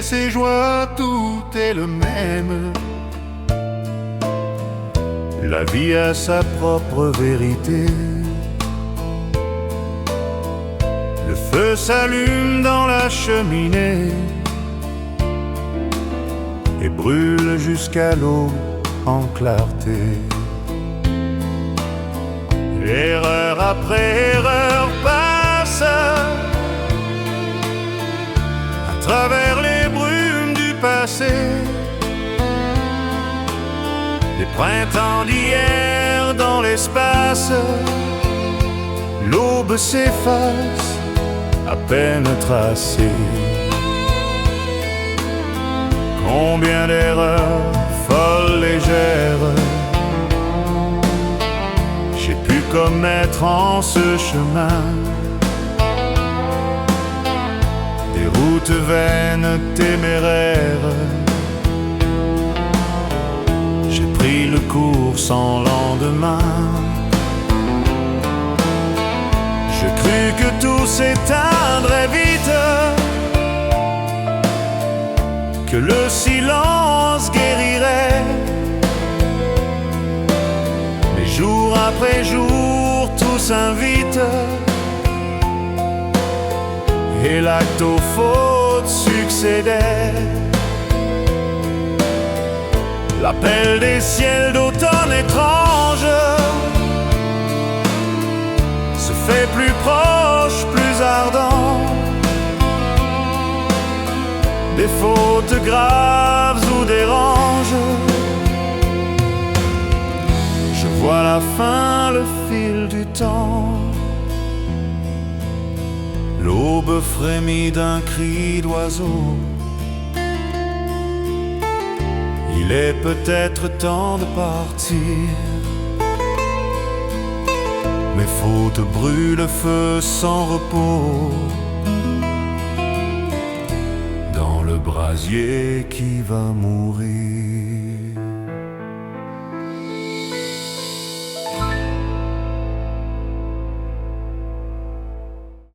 ses joies, tout est le même. La vie a sa propre vérité. Le feu s'allume dans la cheminée et brûle jusqu'à l'aube en clarté. Erreur après erreur passe à travers les brumes du passé. Les printemps d'hier dans l'espace, l'aube s'efface à peine tracée. Combien d'erreurs folles, légères, j'ai pu commettre en ce chemin. Des routes vaines, téméraires, j'ai pris le cours sans lendemain. Je crus que tout s'éteindrait vite, que le silence guérirait. Mais jour après jour, tout s'invite, et l'acte aux fautes succédait. L'appel des ciels d'automne étrange se fait plus proche, plus ardent. Des fautes graves ou déranges, je vois la fin, le fil du temps. L'aube frémit d'un cri d'oiseau. Il est peut-être temps de partir. Mes fautes brûlent le feu sans repos, dans le brasier qui va mourir.